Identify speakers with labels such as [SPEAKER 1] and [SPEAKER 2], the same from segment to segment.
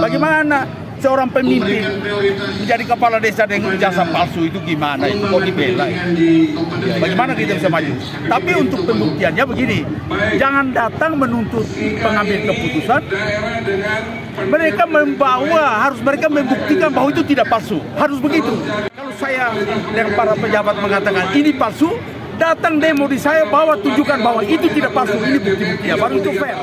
[SPEAKER 1] Bagaimana seorang pemimpin menjadi kepala desa dengan ijazah palsu itu gimana? Itu mau dibela itu. Bagaimana kita bisa maju? Tapi untuk pembuktiannya begini, jangan datang menuntut pengambil keputusan. Mereka harus mereka membuktikan bahwa itu tidak palsu. Harus begitu. Kalau saya dan para pejabat mengatakan ini palsu, datang demo di saya bahwa tunjukkan bahwa itu tidak palsu. Ini bukti-buktinya, baru itu fair.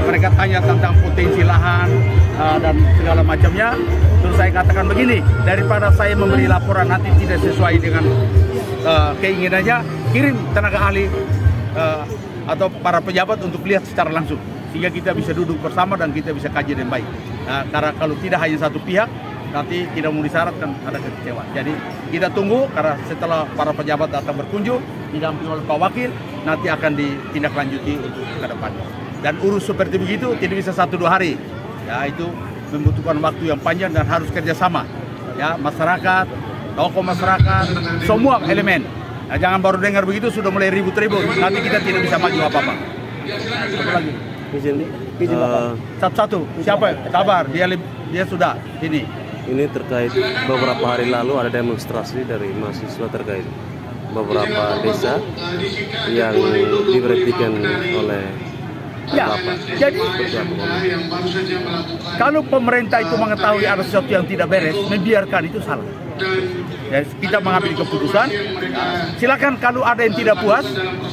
[SPEAKER 1] Mereka tanya tentang potensi lahan dan segala macamnya. Terus saya katakan begini, daripada saya memberi laporan nanti tidak sesuai dengan keinginannya, kirim tenaga ahli atau para pejabat untuk lihat secara langsung, sehingga kita bisa duduk bersama dan kita bisa kaji dengan baik. Karena kalau tidak hanya satu pihak, nanti tidak mau disyaratkan ada kekecewaan. Jadi kita tunggu, karena setelah para pejabat datang berkunjung didampingi oleh Pak Wakil, nanti akan ditindaklanjuti untuk ke depan. Dan urus seperti begitu tidak bisa 1-2 hari. Ya, itu membutuhkan waktu yang panjang dan harus kerjasama. Ya, masyarakat, tokoh masyarakat, semua elemen. Nah, jangan baru dengar begitu sudah mulai ribut-ribut. Nanti kita tidak bisa maju apa-apa. Apa lagi? Izin satu-satu. Siapa? Sabar. Dia sudah ini.
[SPEAKER 2] Ini terkait beberapa hari lalu ada demonstrasi dari mahasiswa terkait beberapa desa yang diberhentikan oleh
[SPEAKER 1] jadi kalau pemerintah itu mengetahui ada sesuatu yang tidak beres, membiarkan itu salah. Ya, kita mengambil keputusan, silakan kalau ada yang tidak puas,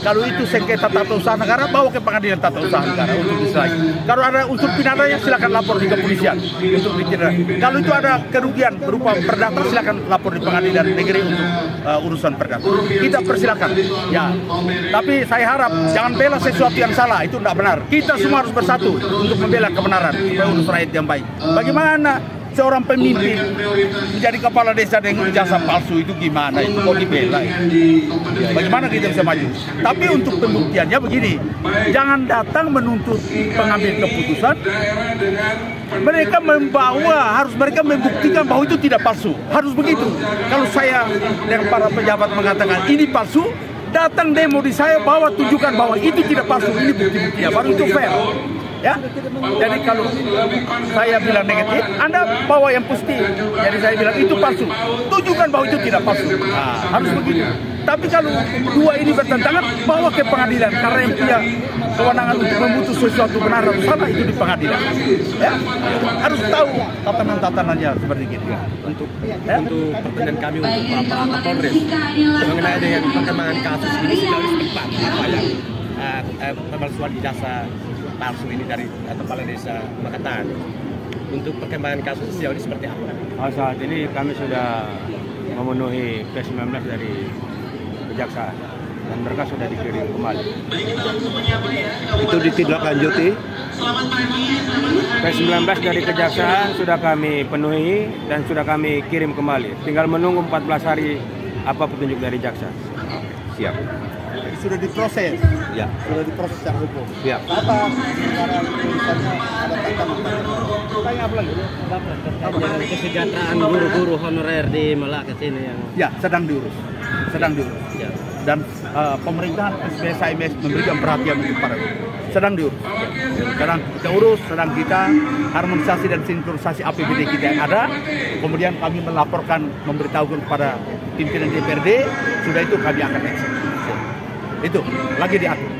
[SPEAKER 1] kalau itu sengketa tata usaha negara, bawa ke pengadilan tata usaha negara untuk diselesaikan. Kalau ada unsur pidananya, silakan lapor di kepolisian untuk ditindak. Kalau itu ada kerugian berupa perdata, silakan lapor di pengadilan negeri untuk urusan perdata. Kita persilakan. Ya, tapi saya harap jangan bela sesuatu yang salah, itu tidak benar. Kita semua harus bersatu untuk membela kebenaran supaya urus rakyat yang baik. Bagaimana seorang pemimpin menjadi kepala desa dengan ijazah palsu itu gimana? Itu mau dibela itu. Bagaimana kita bisa maju? Tapi untuk pembuktiannya begini, jangan datang menuntut pengambil keputusan. Mereka harus mereka membuktikan bahwa itu tidak palsu. Harus begitu. Kalau saya dan para pejabat mengatakan ini palsu, datang demo di saya bahwa tunjukkan bahwa itu tidak palsu. Ini bukti-buktinya, baru itu fair. Ya, jadi kalau saya bilang negatif, Anda bawa yang positif. Jadi saya bilang itu palsu, tunjukkan bahwa itu tidak palsu. Harus begitu. Tapi kalau dua ini bertentangan, bawa ke pengadilan, karena yang punya kewenangan untuk memutus sesuatu benar atau salah itu di pengadilan. Ya, harus tahu tatanan-tatanannya seperti itu.
[SPEAKER 3] Untuk pertanyaan kami untuk Bapak Kapolres mengenai dengan perkembangan kasus ini sejauh ini cepat apa yang pemalsuan ijazah palsu ini dari kepala desa Makatan. Untuk perkembangan kasus sejauh ini seperti apa?
[SPEAKER 4] Saat ini kami sudah memenuhi P19 dari kejaksaan dan mereka sudah dikirim kembali.
[SPEAKER 2] Itu ditindaklanjuti?
[SPEAKER 4] P19 dari kejaksaan sudah kami penuhi dan sudah kami kirim kembali. Tinggal menunggu 14 hari apa petunjuk dari jaksa.
[SPEAKER 2] Siap.
[SPEAKER 1] Sudah diproses,
[SPEAKER 2] ya.
[SPEAKER 1] Sudah diproses secara hukum.
[SPEAKER 2] Ya.
[SPEAKER 1] Apa sekarang tulisannya ada tatanan? Tanya apa lagi?
[SPEAKER 5] Kesejahteraan guru-guru honorer di Malaka sini yang
[SPEAKER 1] sedang diurus.
[SPEAKER 5] Ya.
[SPEAKER 1] Dan pemerintahan SBSIMS memberikan perhatian untuk para guru. Sedang diurus. Sedang kita urus, sedang kita harmonisasi dan sinkronisasi APBD kita yang ada. Kemudian kami melaporkan, memberitahukan kepada pimpinan DPRD. Sudah itu kami akan eksekusi. Itu lagi diatur.